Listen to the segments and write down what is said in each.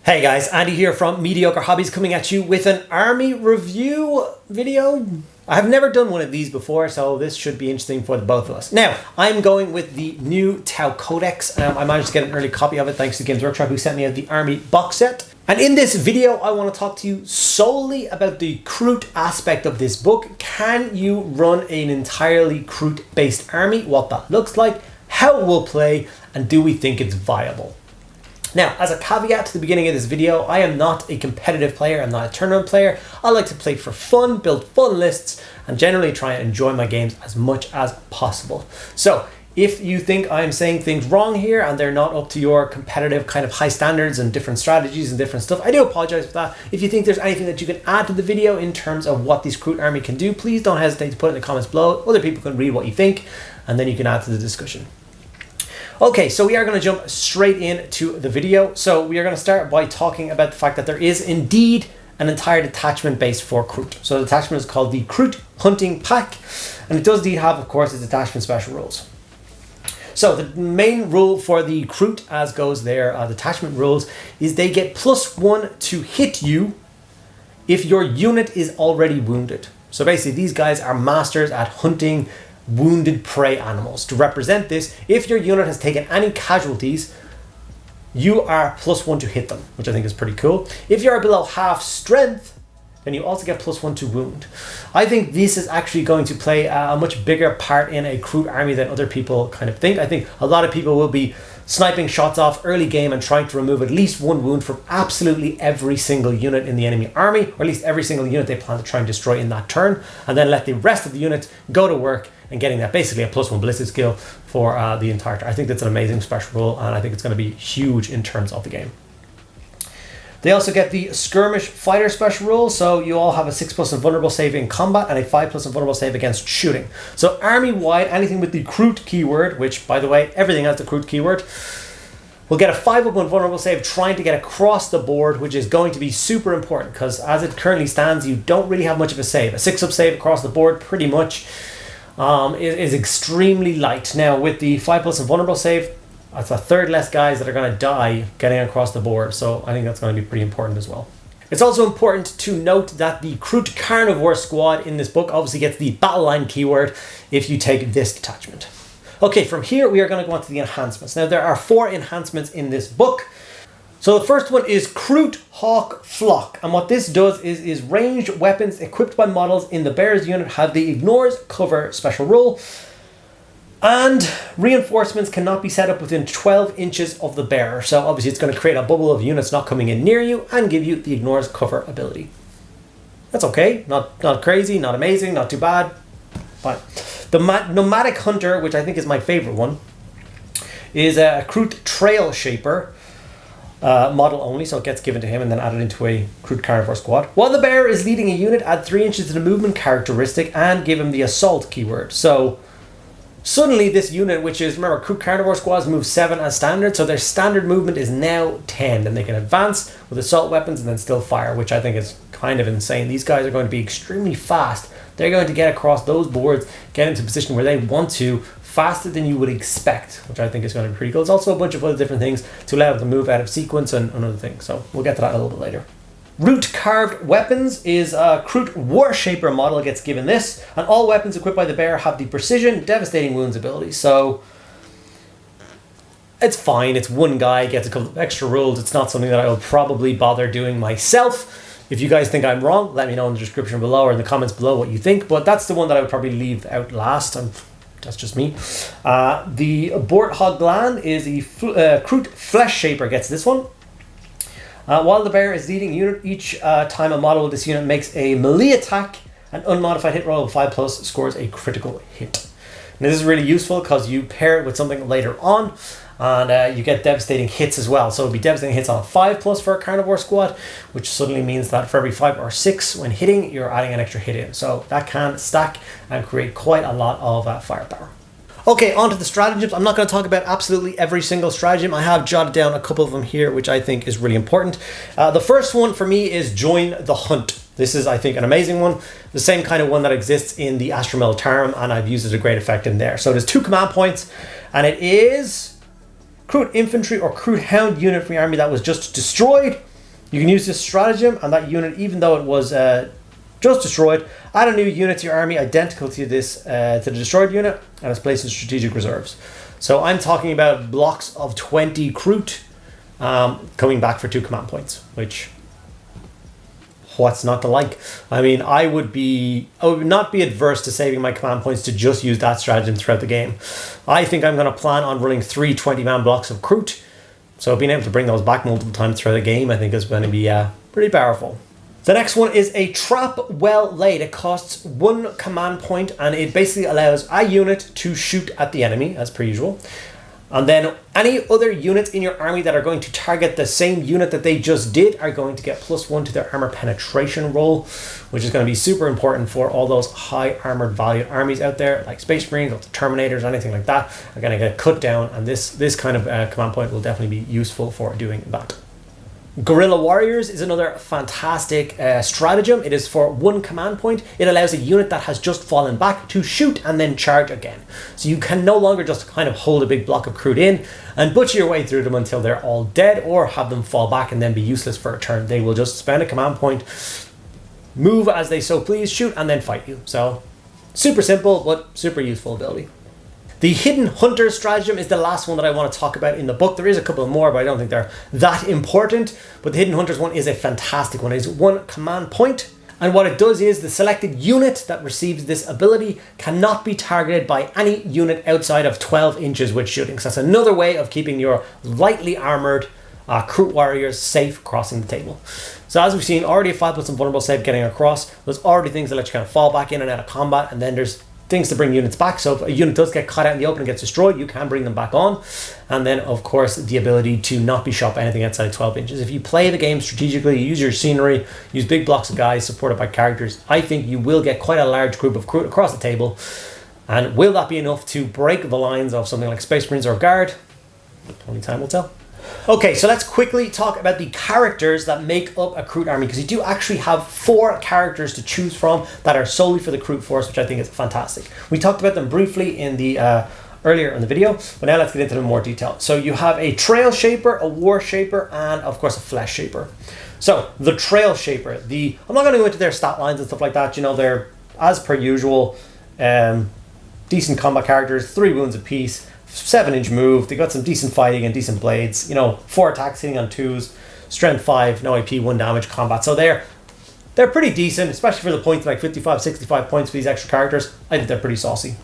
Hey guys, Andy here from Mediocre Hobbies coming at you with an army review video. I have never done one of these before, so this should be interesting for the both of us. Now, I'm going with the new Tau Codex. I managed to get an early copy of it thanks to Games Workshop, who sent me out the army box set. And in this video, I want to talk to you solely about the Cruut aspect of this book. Can you run an entirely Cruut-based army? What that looks like, how it will play, and do we think it's viable? Now, as a caveat to the beginning of this video, I am not a competitive player, I'm not a tournament player. I like to play for fun, build fun lists, and generally try and enjoy my games as much as possible. So, if you think I'm saying things wrong here and they're not up to your competitive kind of high standards and different strategies and different stuff, I do apologize for that. If you think there's anything that you can add to the video in terms of what this Cruut army can do, please don't hesitate to put it in the comments below. Other people can read what you think, and then you can add to the discussion. Okay, so we are going to jump straight into the video. So we are going to start by talking about the fact that there is indeed an entire detachment base for Cruut. So the detachment is called the Cruut Hunting Pack, and it does indeed have, of course, its detachment special rules. So the main rule for the Cruut, as goes their detachment rules, is they get +1 to hit you if your unit is already wounded. So basically, these guys are masters at hunting wounded prey animals. To represent this, if your unit has taken any casualties, you are +1 to hit them, which I think is pretty cool. If you are below half strength, then you also get +1 to wound. I think this is actually going to play a much bigger part in a Cruut army than other people kind of think. I think a lot of people will be sniping shots off early game and trying to remove at least 1 wound from absolutely every single unit in the enemy army, or at least every single unit they plan to try and destroy in that turn, and then let the rest of the units go to work and getting that basically a +1 ballistic skill for the entire turn. I think that's an amazing special rule, and I think it's going to be huge in terms of the game. They also get the Skirmish Fighter special rule, so you all have a 6+ invulnerable save in combat and a 5+ invulnerable save against shooting. So army-wide, anything with the Kroot keyword, which, by the way, everything has the Kroot keyword, will get a 5+ invulnerable save trying to get across the board, which is going to be super important, because as it currently stands, you don't really have much of a save. A 6+ save across the board, pretty much, is extremely light. Now, with the 5+ invulnerable save, that's a third less guys that are going to die getting across the board, so I think that's going to be pretty important as well. It's also important to note that the Cruut Carnivore squad in this book obviously gets the battle line keyword if you take this detachment. Okay, from here we are going to go on to the enhancements. Now, there are 4 enhancements in this book. So the first one is Kroot Hawk Flock, and what this does is ranged weapons equipped by models in the bear's unit have the Ignores Cover special rule, and reinforcements cannot be set up within 12 inches of the bearer. So obviously it's going to create a bubble of units not coming in near you and give you the Ignores Cover ability. That's okay, not crazy, not amazing, not too bad. But the Nomadic Hunter, which I think is my favorite one, is a Cruut Trail Shaper. Model only, so it gets given to him and then added into a Cruut Carnivore squad. While the bearer is leading a unit, add 3 inches to the movement characteristic and give him the assault keyword. So suddenly this unit, which is, remember, Cruut Carnivore squads move 7 as standard, so their standard movement is now 10, and they can advance with assault weapons and then still fire, which I think is kind of insane. These guys are going to be extremely fast. They're going to get across those boards, get into a position where they want to, faster than you would expect, which I think is going to be pretty cool. There's also a bunch of other different things to allow them to move out of sequence and other things, so we'll get to that a little bit later. Root Carved Weapons is a Cruut Warshaper model gets given this, and all weapons equipped by the bearer have the Precision Devastating Wounds ability, so it's fine. It's one guy, gets a couple of extra rules. It's not something that I will probably bother doing myself. If you guys think I'm wrong, let me know in the description below or in the comments below what you think, but that's the one that I would probably leave out last. That's just me. The Borthog Gland is the Cruut Flesh Shaper gets this one. While the bearer is leading a unit, each time a model of this unit makes a melee attack, an unmodified hit roll of 5+ scores a critical hit. And this is really useful because you pair it with something later on, and you get devastating hits as well. So it would be devastating hits on a 5+ for a Carnivore squad, which suddenly means that for every 5 or 6 when hitting, you're adding an extra hit in. So that can stack and create quite a lot of firepower. Okay, on to the stratagems. I'm not going to talk about absolutely every single stratagem. I have jotted down a couple of them here, which I think is really important. The first one for me is Join the Hunt. This is, I think, an amazing one. The same kind of one that exists in the Astra Militarum, and I've used it to great effect in there. So there's 2 command points, and it is Cruut Infantry or Cruit Hound unit from your army that was just destroyed You can use this stratagem and that unit, even though it was just destroyed, add a new unit to your army identical to this to the destroyed unit, and it's placed in strategic reserves. So I'm talking about blocks of 20 Kroot coming back for 2 command points, which, what's not to like? I mean, I would not be adverse to saving my command points to just use that stratagem throughout the game. I think I'm going to plan on running 3 20-man blocks of Kroot, so being able to bring those back multiple times throughout the game I think is going to be pretty powerful. The next one is a trap well laid. It costs 1 command point and it basically allows a unit to shoot at the enemy as per usual. And then any other units in your army that are going to target the same unit that they just did are going to get +1 to their armor penetration roll, which is going to be super important for all those high armored value armies out there, like Space Marines or the Terminators, anything like that, are going to get cut down. And this kind of command point will definitely be useful for doing that. Guerrilla Warriors is another fantastic stratagem. It is for 1 command point. It allows a unit that has just fallen back to shoot and then charge again. So you can no longer just kind of hold a big block of Kroot in and butcher your way through them until they're all dead, or have them fall back and then be useless for a turn. They will just spend a command point, move as they so please, shoot, and then fight you. So super simple, but super useful ability. The Hidden Hunter stratagem is the last one that I want to talk about in the book. There is a couple more, but I don't think they're that important. But the Hidden Hunters one is a fantastic one. It is 1 command point. And what it does is the selected unit that receives this ability cannot be targeted by any unit outside of 12 inches with shooting. So that's another way of keeping your lightly armored Cruit Warriors safe crossing the table. So as we've seen, already a 5+ and vulnerable save getting across. There's already things that let you kind of fall back in and out of combat. And then there's things to bring units back. So if a unit does get caught out in the open and gets destroyed, you can bring them back on. And then of course the ability to not be shot by anything outside 12 inches. If you play the game strategically, use your scenery, use big blocks of guys supported by characters, I think you will get quite a large group of Kroot across the table. And will that be enough to break the lines of something like Space Marines or Guard? Only time will tell. Okay, so let's quickly talk about the characters that make up a Kroot army, because you do actually have 4 characters to choose from that are solely for the Kroot force, which I think is fantastic. We talked about them briefly in the earlier in the video, but now let's get into them in more detail. So you have a Trail Shaper, a War Shaper, and of course a Flesh Shaper. So the Trail Shaper, I'm not going to go into their stat lines and stuff like that. You know, they're as per usual, decent combat characters, 3 wounds apiece, 7-inch move. They got some decent fighting and decent blades. You know, 4 attacks hitting on 2s, strength 5, no AP, 1 damage combat. So they're pretty decent, especially for the points, like 55, 65 points for these extra characters. I think they're pretty saucy.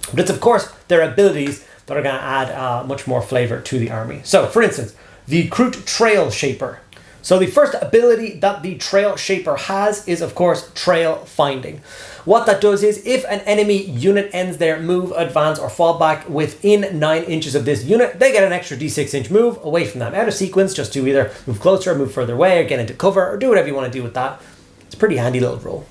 But it's of course their abilities that are going to add much more flavor to the army. So for instance, the Kroot Trail Shaper. So the first ability that the Trail Shaper has is of course Trail Finding. What that does is if an enemy unit ends their move, advance, or fall back within 9 inches of this unit, they get an extra d6-inch move away from them. Out of sequence, just to either move closer, move further away, or get into cover, or do whatever you want to do with that. It's a pretty handy little rule.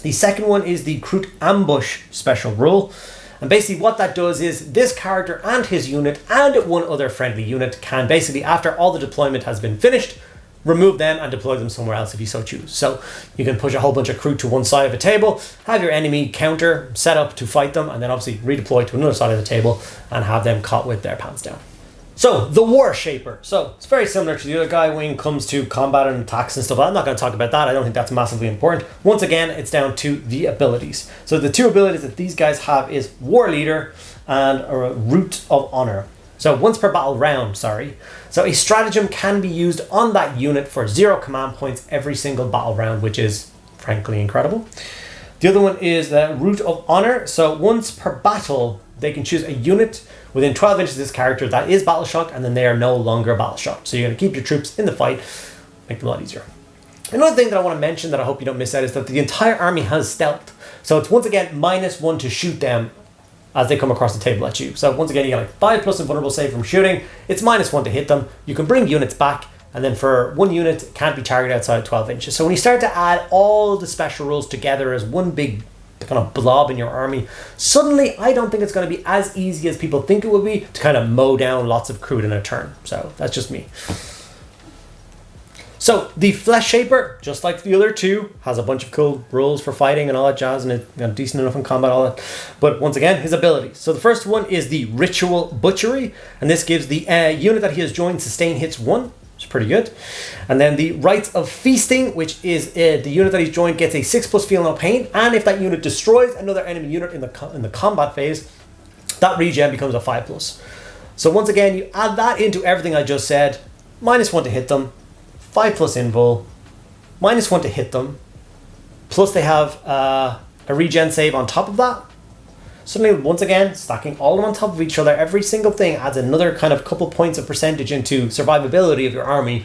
The second one is the Kroot Ambush special rule. And basically what that does is this character and his unit and 1 other friendly unit can basically, after all the deployment has been finished, remove them and deploy them somewhere else if you so choose. So you can push a whole bunch of Kroot to one side of a table, have your enemy counter set up to fight them, and then obviously redeploy to another side of the table and have them caught with their pants down. So the War Shaper. So it's very similar to the other guy when it comes to combat and attacks and stuff. I'm not going to talk about that. I don't think that's massively important. Once again, it's down to the abilities. So the 2 abilities that these guys have is War Leader and a Root of Honor. So once per battle round, So a stratagem can be used on that unit for 0 command points every single battle round, which is frankly incredible. The other one is the Root of Honor. So once per battle, they can choose a unit within 12 inches of this character that is battle shocked, and then they are no longer battle shocked. So you're going to keep your troops in the fight, make them a lot easier. Another thing that I want to mention that I hope you don't miss out is that the entire army has stealth. So it's once again -1 to shoot them as they come across the table at you. So once again, you get like 5+ and vulnerable save from shooting. It's -1 to hit them. You can bring units back, and then for 1 unit, it can't be targeted outside of 12 inches. So when you start to add all the special rules together as one big kind of blob in your army, suddenly I don't think it's going to be as easy as people think it would be to kind of mow down lots of Kroot in a turn. So that's just me. So the Flesh Shaper, just like the other 2, has a bunch of cool rules for fighting and all that jazz, and it's decent enough in combat, all that. But once again, his abilities. So the first one is the Ritual Butchery, and this gives the unit that he has joined sustain hits 1. which is pretty good. And then the Rites of Feasting, which is the unit that he's joined gets a 6+ feel no pain, and if that unit destroys another enemy unit in the combat phase, that regen becomes a 5+. So once again, you add that into everything I just said. -1 to hit them, 5+ invul, -1 to hit them, plus they have a regen save on top of that. Suddenly, once again, stacking all of them on top of each other, every single thing adds another kind of couple points of percentage into survivability of your army.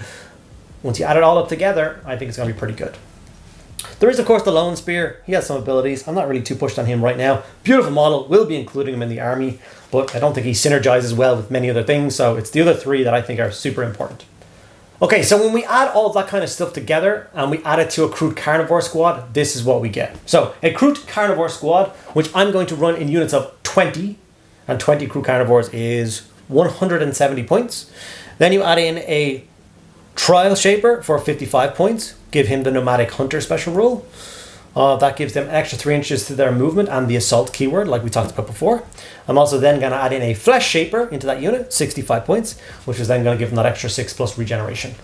Once you add it all up together, I think it's going to be pretty good. There is, of course, the Lone Spear. He has some abilities. I'm not really too pushed on him right now. Beautiful model. Will be including him in the army, but I don't think he synergizes well with many other things, so it's the other three that I think are super important. Okay, so when we add all of that kind of stuff together and we add it to a Cruut Carnivore squad, this is what we get. So a Cruut Carnivore squad, which I'm going to run in units of 20, and 20 Cruut Carnivores is 170 points. Then you add in a Trial Shaper for 55 points. Give him the Nomadic Hunter special rule. That gives them an extra 3 inches to their movement and the assault keyword, like we talked about before. I'm also then going to add in a Flesh Shaper into that unit, 65 points, which is then going to give them that extra 6+ regeneration.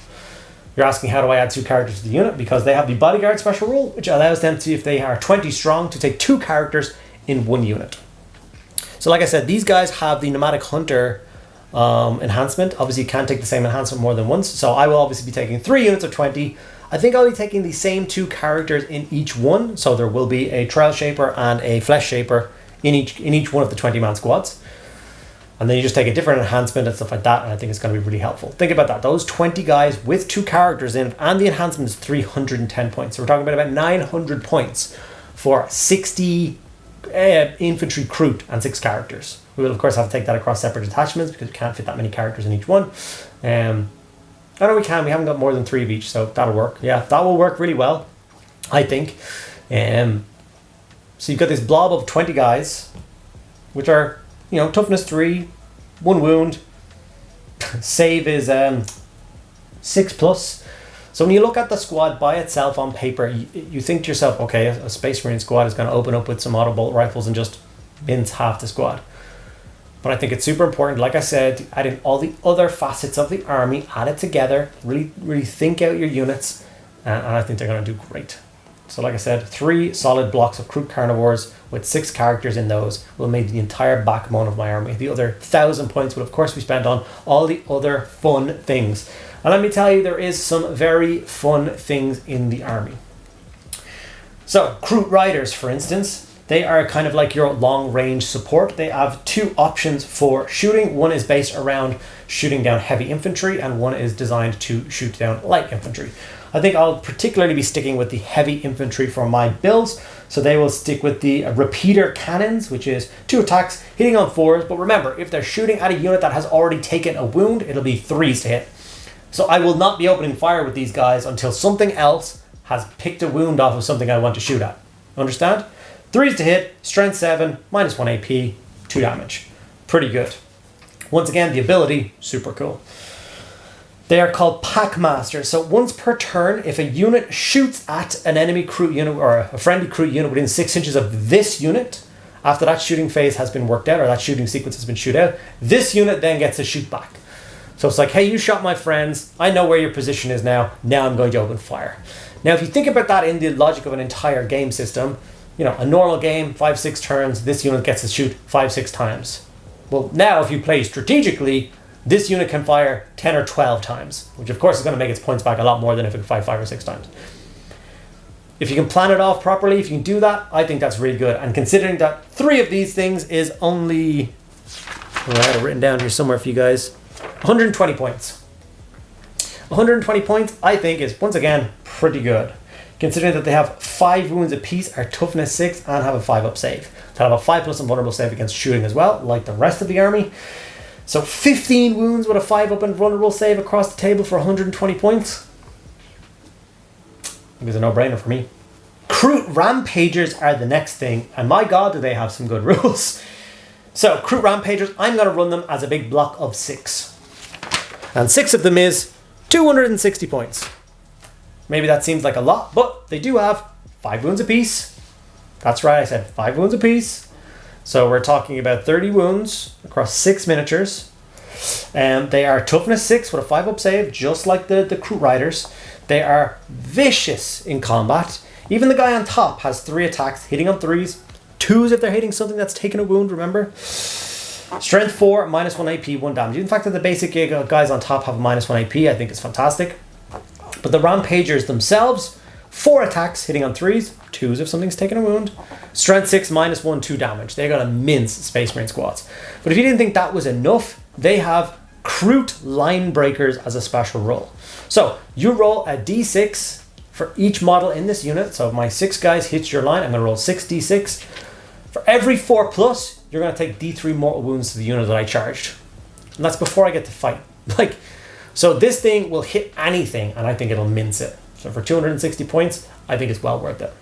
You're asking, how do I add 2 characters to the unit? Because they have the Bodyguard special rule, which allows them to, if they are 20 strong, to take 2 characters in 1 unit. So like I said, these guys have the Nomadic Hunter enhancement. Obviously, you can't take the same enhancement more than once, so I will obviously be taking 3 units of 20. I think I'll be taking the same 2 characters in each one, so there will be a Trial Shaper and a Flesh Shaper in each one of the 20-man squads. And then you just take a different enhancement and stuff like that, and I think it's going to be really helpful. Think about that. Those 20 guys with 2 characters in it, and the enhancement is 310 points. So we're talking about 900 points for 60 infantry Cruut and 6 characters. We will, of course, have to take that across separate detachments because we can't fit that many characters in each one. I know we can. We haven't got more than 3 of each, so that'll work. Yeah, that will work really well, I think. So you've got this blob of 20 guys, which are, you know, toughness 3, 1 wound, save is 6+. So when you look at the squad by itself on paper, you think to yourself, okay, a Space Marine squad is going to open up with some auto bolt rifles and just mince half the squad. But I think it's super important, like I said, to add in all the other facets of the army, add it together, really think out your units, and I think they're going to do great. So like I said, 3 solid blocks of Cruut Carnivores with 6 characters in those will make the entire backbone of my army. The other 1,000 points will of course be spent on all the other fun things. And let me tell you, there is some very fun things in the army. So Cruut Riders, for instance, they are kind of like your long-range support. They have 2 options for shooting. One is based around shooting down heavy infantry, and one is designed to shoot down light infantry. I think I'll particularly be sticking with the heavy infantry for my builds. So they will stick with the repeater cannons, which is 2 attacks, hitting on 4s. But remember, if they're shooting at a unit that has already taken a wound, it'll be 3s to hit. So I will not be opening fire with these guys until something else has picked a wound off of something I want to shoot at. Understand? 3s to hit, strength 7, -1 AP, 2 damage. Pretty good. Once again, the ability, super cool. They are called Pack Masters. So once per turn, if a unit shoots at an enemy Cruut unit or a friendly Cruut unit within 6 inches of this unit, after that shooting phase has been worked out or that shooting sequence has been shoot out, this unit then gets to shoot back. So it's like, hey, you shot my friends. I know where your position is now. Now I'm going to open fire. Now, if you think about that in the logic of an entire game system, you know, a normal game, 5-6 turns, this unit gets to shoot 5-6 times. Well, now if you play strategically, this unit can fire 10 or 12 times, which of course is going to make its points back a lot more than if it can fire 5 or 6 times. If you can plan it off properly, if you can do that, I think that's really good. And considering that 3 of these things is only, well, I have it written down here somewhere for you guys, 120 points. 120 points, I think, is once again pretty good. Considering that they have 5 wounds apiece, are toughness 6, and have a 5-up save. They'll have a 5+ invulnerable save against shooting as well, like the rest of the army. So 15 wounds with a 5-up invulnerable save across the table for 120 points. I think it's a no-brainer for me. Cruit Rampagers are the next thing, and my god, do they have some good rules. So Cruit Rampagers, I'm going to run them as a big block of 6. And 6 of them is 260 points. Maybe that seems like a lot, but they do have 5 wounds apiece. That's right, I said 5 wounds apiece. So we're talking about 30 wounds across 6 miniatures. They are toughness 6 with a 5-up save, just like the Cruit Riders. They are vicious in combat. Even the guy on top has 3 attacks, hitting on 3s, 2s if they're hitting something that's taken a wound, remember? Strength 4, minus 1 AP, 1 damage. In fact, that the basic guys on top have minus 1 AP, I think is fantastic. But the Rampagers themselves, 4 attacks, hitting on 3s, 2s if something's taken a wound. Strength 6, minus 1, 2 damage. They're going to mince Space Marine squads. But if you didn't think that was enough, they have Cruit Line Breakers as a special roll. So you roll a d6 for each model in this unit. So if my 6 guys hit your line, I'm going to roll 6d6. For every 4+, you're going to take d3 mortal wounds to the unit that I charged. And that's before I get to fight. So this thing will hit anything, and I think it'll mince it. So for 260 points, I think it's well worth it.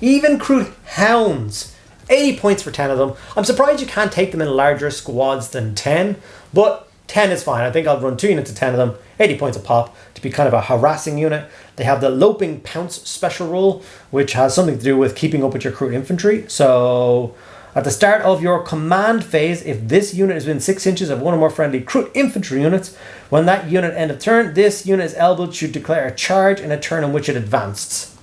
Even Cruit Hounds, 80 points for 10 of them. I'm surprised you can't take them in larger squads than 10, but 10 is fine. I think I'll run 2 units of 10 of them, 80 points a pop, to be kind of a harassing unit. They have the Loping Pounce special rule, which has something to do with keeping up with your Cruit infantry. So at the start of your command phase, if this unit is within 6 inches of one or more friendly Cruit infantry units, when that unit end of turn, this unit is eligible to declare a charge in a turn in which it advanced.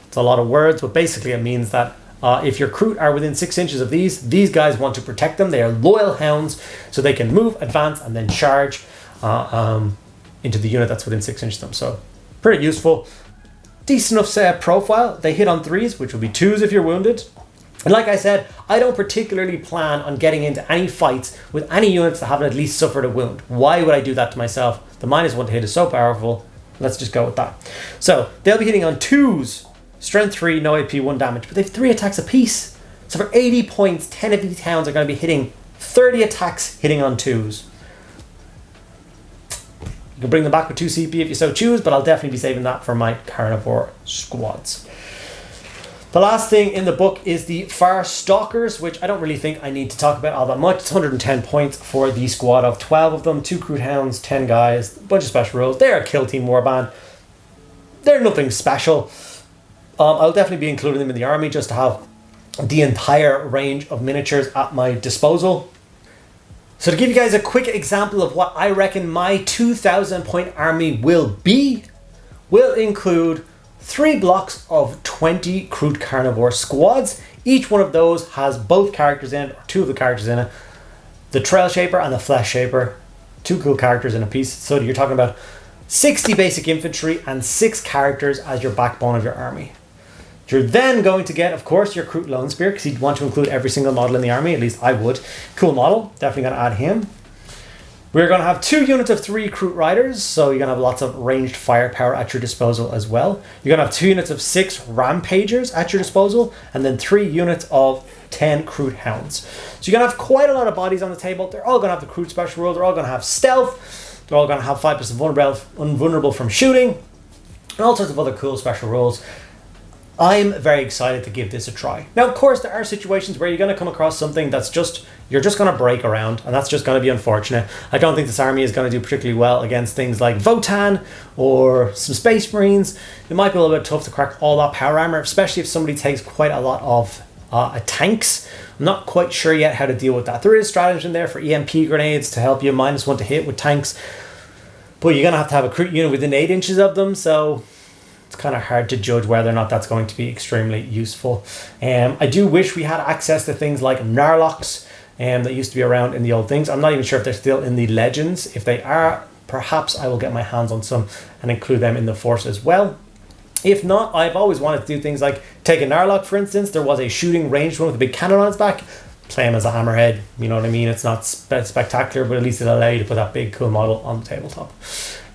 It's a lot of words, but basically it means that if your Cruit are within 6 inches of these guys want to protect them. They are loyal hounds, so they can move, advance, and then charge into the unit that's within 6 inches of them. So pretty useful. Decent enough profile. They hit on 3s, which will be 2s if you're wounded. And like I said, I don't particularly plan on getting into any fights with any units that haven't at least suffered a wound. Why would I do that to myself? The minus 1 to hit is so powerful. Let's just go with that. So they'll be hitting on 2s. Strength 3, no AP, 1 damage. But they have 3 attacks apiece. So for 80 points, 10 of these hounds are going to be hitting 30 attacks, hitting on 2s. You can bring them back with 2 CP if you so choose, but I'll definitely be saving that for my carnivore squads. The last thing in the book is the Far Stalkers, which I don't really think I need to talk about all that much. It's 110 points for the squad of 12 of them, 2 Cruit Hounds, 10 guys, a bunch of special rules. They're a kill team warband. They're nothing special. I'll definitely be including them in the army just to have the entire range of miniatures at my disposal. So to give you guys a quick example of what I reckon my 2,000 point army will be, will include 3 blocks of 20 Cruit Carnivore squads. Each one of those has both characters in it, or 2 of the characters in it. The Trail Shaper and the Flesh Shaper. 2 cool characters in a piece. So you're talking about 60 basic infantry and 6 characters as your backbone of your army. You're then going to get, of course, your Cruit Lone Spear, because you'd want to include every single model in the army. At least I would. Cool model. Definitely going to add him. We're going to have 2 units of 3 Cruit Riders, so you're going to have lots of ranged firepower at your disposal as well. You're going to have 2 units of 6 Rampagers at your disposal, and then 3 units of 10 Cruit Hounds. So you're going to have quite a lot of bodies on the table. They're all going to have the Cruit special rule. They're all going to have stealth. They're all going to have 5% vulnerable from shooting, and all sorts of other cool special rules. I'm very excited to give this a try. Now, of course, there are situations where you're going to come across something that's you're just going to break around, and that's just going to be unfortunate. I don't think this army is going to do particularly well against things like Votan or some Space Marines. It might be a little bit tough to crack all that power armor, especially if somebody takes quite a lot of tanks. I'm not quite sure yet how to deal with that. There is strategy in there for EMP grenades to help you -1 to hit with tanks, but you're going to have a Cruit unit within 8 inches of them, so it's kind of hard to judge whether or not that's going to be extremely useful. I do wish we had access to things like Narlocks that used to be around in the old things. I'm not even sure if they're still in the Legends. If they are, perhaps I will get my hands on some and include them in the Force as well. If not, I've always wanted to do things like take a Narlock, for instance. There was a shooting ranged one with a big cannon on its back. Play him as a hammerhead, you know what I mean? It's not spectacular, but at least it'll allow you to put that big cool model on the tabletop.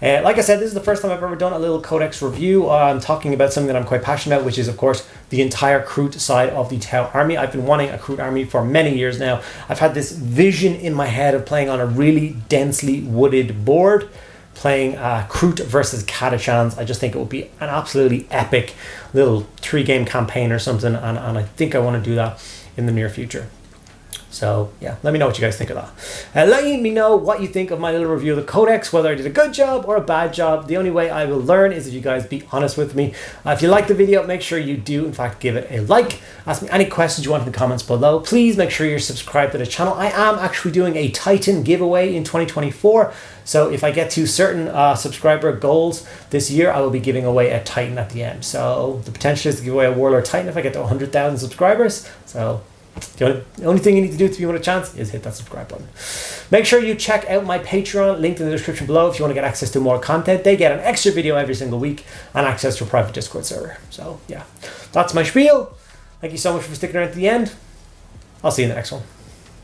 Like I said, this is the first time I've ever done a little Codex review. I'm talking about something that I'm quite passionate about, which is, of course, the entire Cruit side of the Tau army. I've been wanting a Cruit army for many years now. I've had this vision in my head of playing on a really densely wooded board, playing Cruit versus Catachans. I just think it would be an absolutely epic little 3-game campaign or something, and I think I want to do that in the near future. So yeah, let me know what you guys think of that. Let me know what you think of my little review of the Codex, whether I did a good job or a bad job. The only way I will learn is if you guys be honest with me. If you like the video, make sure you do in fact give it a like. Ask me any questions you want in the comments below. Please make sure you're subscribed to the channel. I am actually doing a Titan giveaway in 2024. So if I get to certain subscriber goals this year, I will be giving away a Titan at the end. So the potential is to give away a Warlord Titan if I get to 100,000 subscribers. So the only thing you need to do to be with a chance is hit that subscribe button. Make sure you check out my Patreon, linked in the description below, if you want to get access to more content. They get an extra video every single week and access to a private Discord server. So yeah, that's my spiel. Thank you so much for sticking around to the end. I'll see you in the next one.